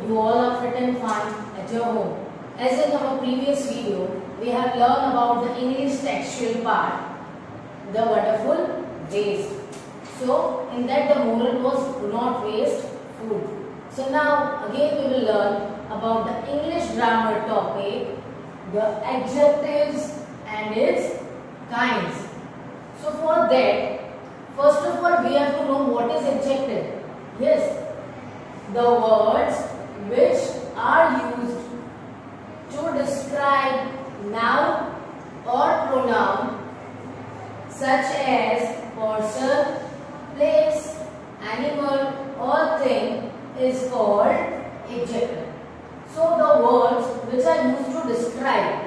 you all are fit and fine at your home. As in our previous video, we have learned about the English textual part, the wonderful waste. So in that the moral was do not waste food. So now again we will learn about the English grammar topic, the adjectives and its kinds. So for that, first of all we have to know what is adjective. Yes, the words which are used to describe noun or pronoun such as person, place, animal or thing is called adjective. So the words which are used to describe,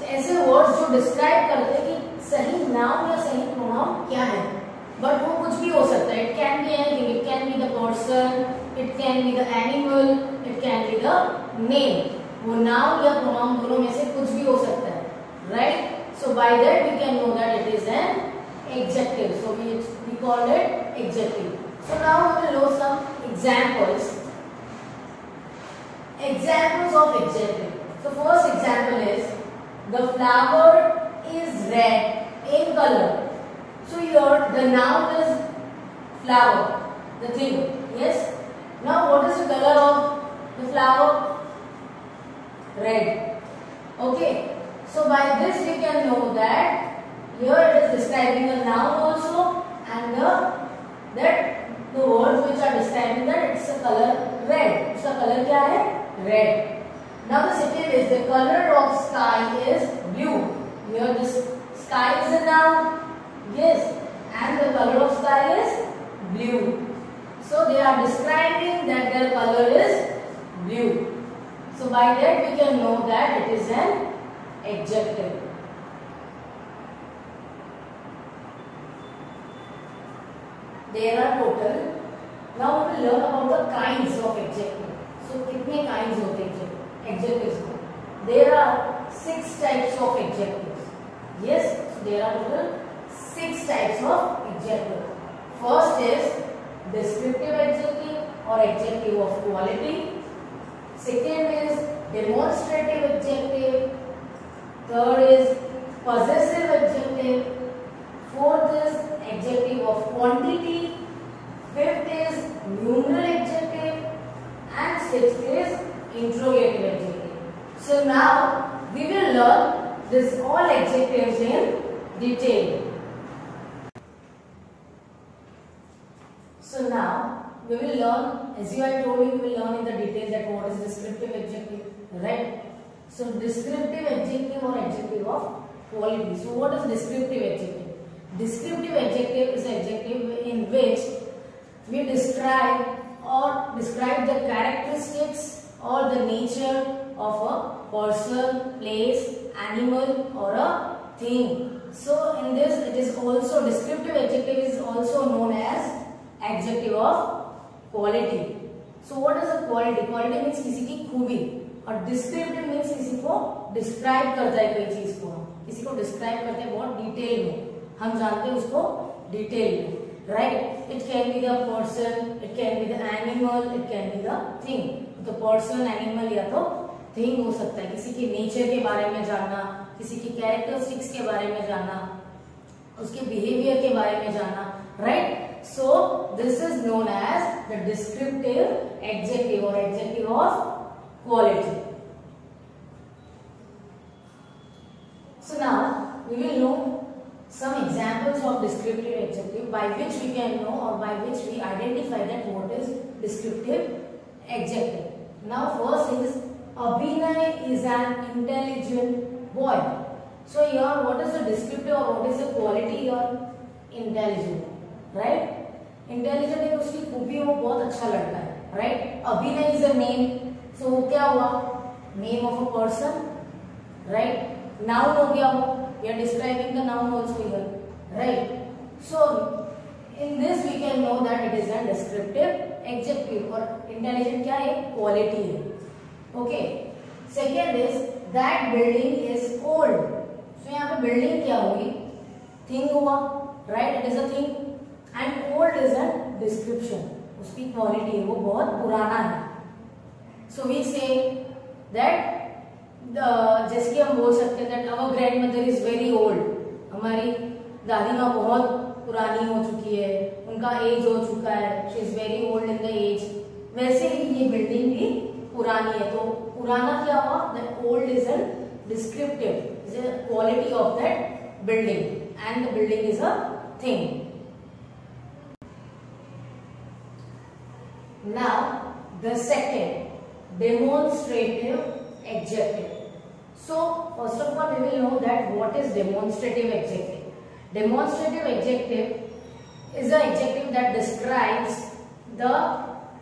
ऐसे words जो describe करते हैं कि सही noun या सही pronoun क्या है, but वो कुछ भी हो सकता है. It can be anything. It can be the person, it can be the animal, it can be the name. वो noun या pronoun दोनों में से कुछ भी हो सकता है, right? So by that we can know that it is an adjective. So we call it adjective. So now we will know some examples. Examples of adjective. So first example is the flower is red in color. So here the noun is flower, the thing. Yes. Now what is the color of the flower? Red. Okay. So by this we can know that here it is describing a noun also, and the words which are describing that it's a color red. It's a color क्या है? Red. Now the second is the color of sky is blue. Here this sky is a noun. Yes, and the color of sky is blue. So they are describing that their color is blue. So by that we can know that it is an adjective. There are total. Now we will learn about the kinds of adjective. So कितने kinds होते हैं adjectives? There are 6 types of adjectives. Yes, so there are total 6 types of adjective. First is descriptive adjective or adjective of quality. Second is demonstrative adjective. Third is possessive adjective. Fourth is adjective of quantity. Fifth is numeral adjective. And sixth is interrogative adjective. So now we will learn this all adjectives in detail. So now we will learn, as you I told you, we will learn in the detail that what is descriptive adjective, right? So descriptive adjective or adjective of quality. So what is descriptive adjective? Descriptive adjective is adjective in which we describe the characteristics or the nature of a person, place, animal or a thing. So in this it is also descriptive adjective is also known as adjective of quality. So what is a quality? Quality means किसी की खूबी और descriptive means किसी को describe करता है कोई चीज को, किसी को describe करते हैं बहुत डिटेल में, हम जानते हैं उसको डिटेल में, right? It can be the person, it can be the animal, it can be the thing. तो person, animal या तो thing हो सकता है. किसी के nature के बारे में जानना, किसी की characteristics के बारे में जानना, उसके behavior के बारे में जानना, right? So this is known as the descriptive adjective or adjective of quality. So now we will know some examples of descriptive adjective by which we can know or by which we identify that what is descriptive adjective. Now first is Abhinay is an intelligent boy. So here what is the descriptive or what is the quality here? Intelligent, right? Intelligent है उसकी खूबी वो बहुत अच्छा लड़का है, right? Abhinay is a name, so वो क्या हुआ? Name of a person, right? Noun हो गया वो. We are describing the noun also here, right? So in this we can know that it is a descriptive adjective और intelligent क्या है? Quality है. Okay. Second is that building is old. So यहाँ पे building क्या हुई? Thing हुआ, right? It is a thing. And old is a description. उसकी quality है वो बहुत पुराना है, सो वी से दैट जैसे कि हम बोल सकते हैं that our grandmother is very old, हमारी दादी माँ बहुत पुरानी हो चुकी है, उनका एज हो चुका है, she is very old in the age. वैसे ही ये बिल्डिंग भी पुरानी है, तो पुराना क्या हुआ, that old is a descriptive, is a quality of that building and the building is a thing. Now the second demonstrative adjective. So first of all we will know that what is demonstrative adjective. Demonstrative adjective is an adjective that describes the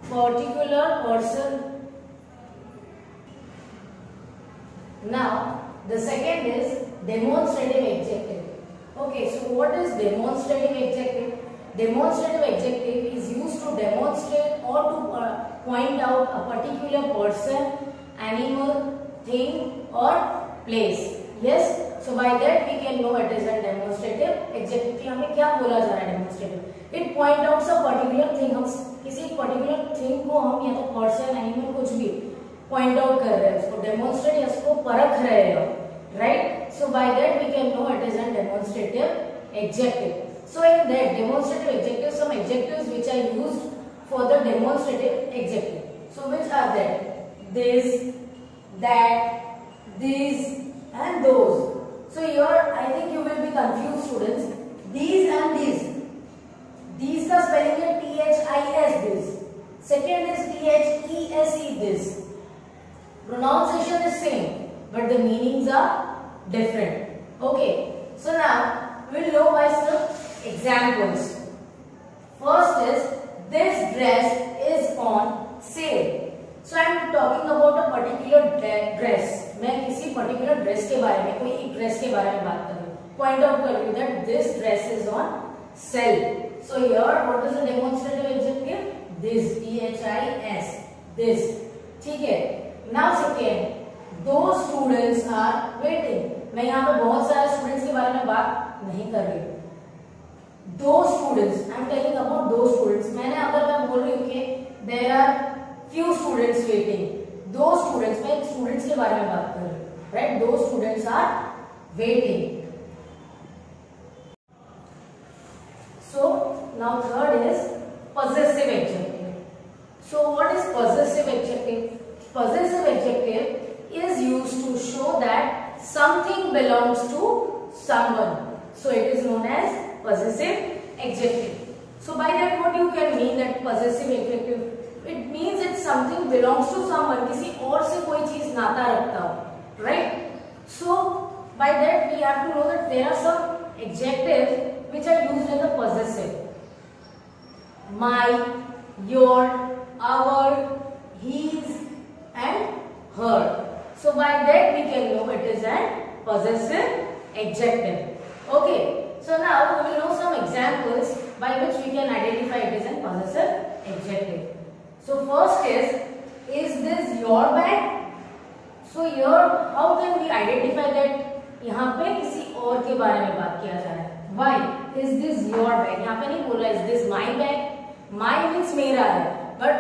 particular person. Now the second is demonstrative adjective. Okay, so what is demonstrative adjective? Demonstrative adjective is used to demonstrate or to point out a particular person, animal, thing or place. Yes, so by that we can know it is a demonstrative adjective. कि हमें क्या बोला जा रहा है demonstrative? It point out a particular thing. हम किसी particular thing को हम या तो person, animal कुछ भी point out कर रहे हैं, उसको demonstrate या उसको परख रहे हैं, right? So by that we can know it is a demonstrative adjective. So in that demonstrative adjective, some adjectives which are used for the demonstrative adjective. So which are that? This, that, these and those. So here I think you will be confused students. These and these. These का spelling है THIS this. Second is THESE this. Pronunciation is same but the meanings are different. Okay. So now we will know by some examples. First is this dress is on sale. So I am talking about a particular dress. मैं किसी particular dress के बारे में, कोई एक dress के बारे में बात कर रही हूँ. Point out कर रही हूँ that this dress is on sale. So here what is the demonstrative adjective? This, THIS, this. ठीक है. Now second, those students are waiting. मैं यहाँ पे बहुत सारे students के बारे में बात नहीं कर रही हूँ. Those students, I am telling about those students. मैंने अगर मैं बोल रही हूँ कि there are few students waiting. Those students, मैं students के बारे में बात कर रही हूँ, right? Those students are waiting. So now third is possessive adjective. So what is possessive adjective? Possessive adjective is used to show that something belongs to someone. So it is known as possessive adjective. So by that what you can mean that possessive adjective? It means that something belongs to someone. किसी और से कोई चीज नाता रखता हो, right? So by that we have to know that there are some adjectives which are used in the possessive. My, your, our, his, and her. So by that we can know it is a possessive adjective. Okay. So now we will know some examples by which we can identify it as a possessive adjective. So first is this your bag? So here how can we identify that यहाँ पे किसी और के बारे में बात किया जा रहा है? Why? Is this your bag? यहाँ पे नहीं बोल रहा is this my bag? My means मेरा है, but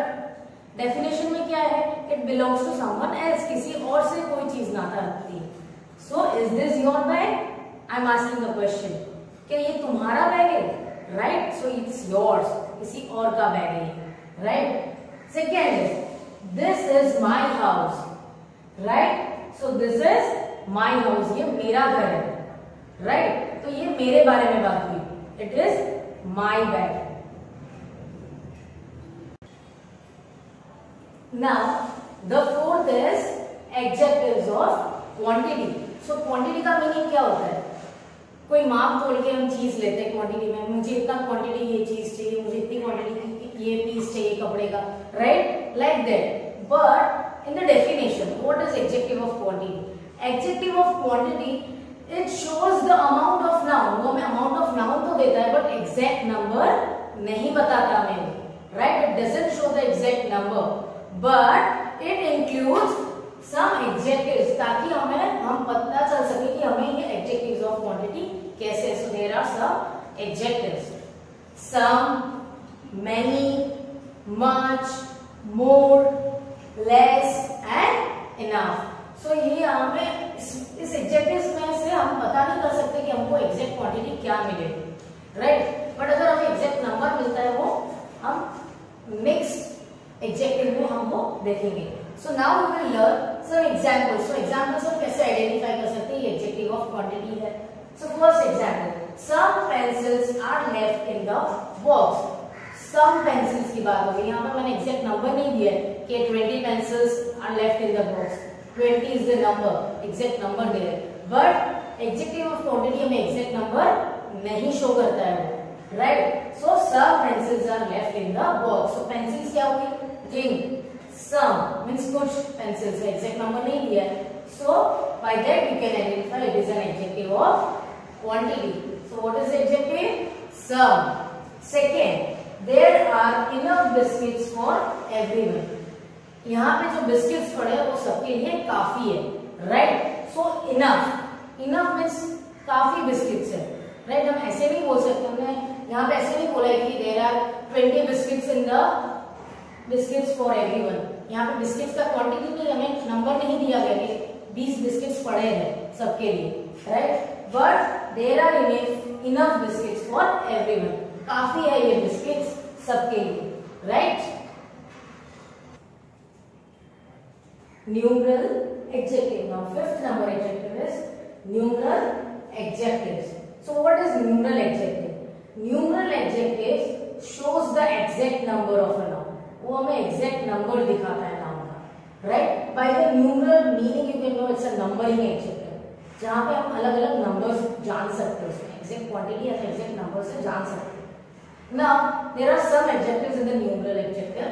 definition में क्या है? It belongs to someone else. किसी और से कोई चीज नाता रखती है. So is this your bag? I am asking the question. क्या ये तुम्हारा बैग है? Right? So it's yours. किसी और का बैग है, right? Second is this is my house, right? So this is my house. ये मेरा घर है, right? तो ये मेरे बारे में बात हुई. It is my bag. Now the fourth is adjectives of quantity. So quantity का मीनिंग क्या होता है? कोई माप तोल के हम चीज लेते हैं क्वांटिटी में, मुझे इतना क्वांटिटी ये चीज चाहिए, मुझे इतनी क्वांटिटी ये पीस चाहिए कपड़े का, right? Like that. But in the definition what is adjective of quantity? Adjective of quantity it shows the amount of noun. वो हमें अमाउंट ऑफ नाउन तो देता है बट एग्जैक्ट नंबर नहीं बताता हमें, right? It doesn't show the exact number but it includes some adjectives ताकि हम पता चल सके कि हमें ये adjectives of quantity कैसे. So there are some adjectives: some, many, much, more, less and enough. So ये यहाँ पे इस एडजेक्टिव्स में से हम पता नहीं कर सकते कि हमको एग्जैक्ट क्वांटिटी क्या मिलेगी, राइट? बट अगर हमें एग्जैक्ट नंबर मिलता है वो हम मिक्स्ड एडजेक्टिव में हमको देखेंगे. So now we will learn some examples. So examples हम कैसे आइडेंटिफाई कर सकते हैं ये एडजेक्टिव ऑफ क्वांटिटी है. So first example, some pencils are left in the box. Some pencils की बात होगी. यहाँ पर मैंने एग्जैक्ट नंबर नहीं दिया है कि 20 pencils are left in the box. 20 is the number, exact number दे रहे, बट एडजेक्टिव ऑफ क्वांटिटी हमें एग्जैक्ट नंबर नहीं शो करता है, right? So some pencils are left in the box. So pencils क्या होगी? थिंग. सम मींस कुछ pencils है, एग्जैक्ट नंबर नहीं दिया है. So by that you can identify it is an adjective of quantity. So what is adjective? Some. Second, there are enough biscuits for everyone. यहाँ पे जो बिस्किट्स पड़े हैं वो सबके लिए काफी है, राइट? सो इनफ, इनफ मीन्स काफी बिस्किट्स है, राइट? हम ऐसे नहीं बोल सकते, हमने यहाँ पे ऐसे नहीं बोला है कि there are 20 biscuits in the biscuits for everyone. यहाँ पे बिस्किट्स का क्वांटिटी नहीं, हमें नंबर नहीं दिया गया कि 20 बिस्किट्स पड़े हैं सबके लिए, right? But there are enough biscuits for everyone. काफी है ये बिस्किट्स सबके लिए, right? Numeral adjective. Now fifth number adjective is numeral adjectives. So what is numeral adjective? Numeral adjective shows the exact number of a noun. वो हमें exact number दिखाता है noun का, right? By the numeral meaning you can know it's a numbering adjective, जहां पे हम अलग अलग नंबर्स जान सकते हैं, उसमें एग्जैक्ट क्वांटिटी या एग्जैक्ट नंबर से जान सकते हैं. Now there are some adjectives in the numeral adjective.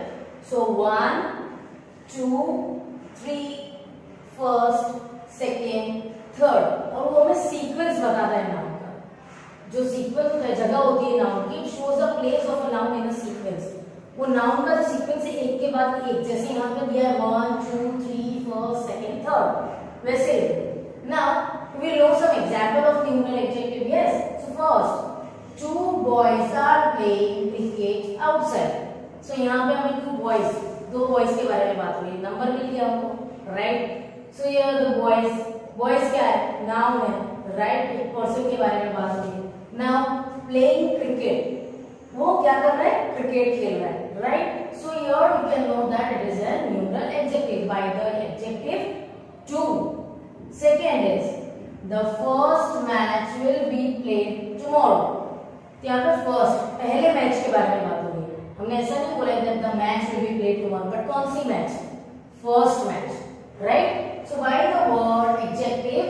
So 1, 2, 3, first, second, third, और वो हमें सीक्वेंस बताता है नाउन का. जो सीक्वेंस होता है, जगह होती है नाउन की, shows the place of a noun in a sequence. वो नाउन का जो सीक्वेंस है एक के बाद एक, जैसे यहाँ पे दिया है 1, 2, 3, first, second, third, वैसे. Now we will know some example of numeral adjective. Yes. So first, 2 boys are playing cricket outside. So यहाँ पे हमें 2 boys, 2 boys के बारे में बात हुई, नंबर मिल गया हमको, राइट? सो ये the boys, boys क्या है? नाउन है, राइट? एक पर्सन के बारे में बात हुई. Now playing cricket, वो क्या कर रहा है? क्रिकेट खेल रहा है, right? So here we can know that it is a numeral adjective by the adjective 2. Second is the first match will be played tomorrow. यहाँ पे फर्स्ट, पहले मैच के बारे में बात होगी. हमने ऐसा नहीं बोला that the match will be played tomorrow, but कौन सी match? First match, right? So by the word adjective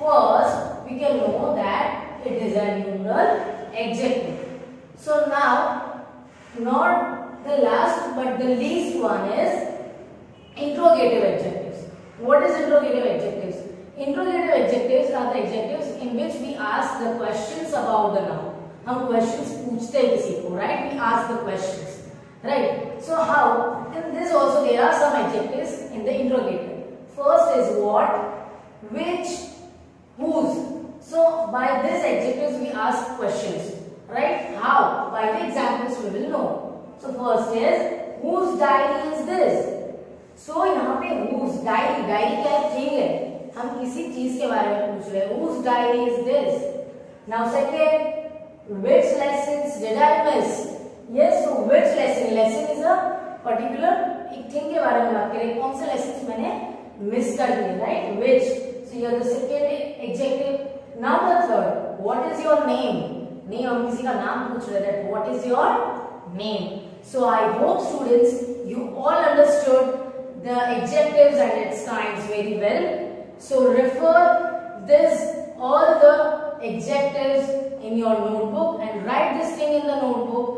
first we can know that it is a numeral adjective. So now not the last but the least one is interrogative adjectives. What is interrogative adjectives? Interrogative adjectives are the adjectives in which we ask the questions about the noun. हम questions पूछते हैं किसी को, right? We ask the questions, right? So how in this also there are some adjectives in the interrogative. First is what, which, whose. So by these adjectives we ask questions, right? How? By the examples we will know. So first is whose diary is this? So यहाँ पे whose diary, diary क्या है? Thing है, हम किसी चीज के बारे में पूछ रहे हैं. Whose diary is this? Now second, which lessons did I miss? Yes, so which lesson? Lesson is a particular एक थिंग के बारे में बात करें, कौन से lessons मैंने मिस कर दिए, right? Which. So here the second adjective. Now the third. What is your name? नहीं, हम किसी का नाम पूछ रहे हैं. What is your name? So I hope students you all understood the adjectives and its kinds very well. So refer this all the adjectives in your notebook and write this thing in the notebook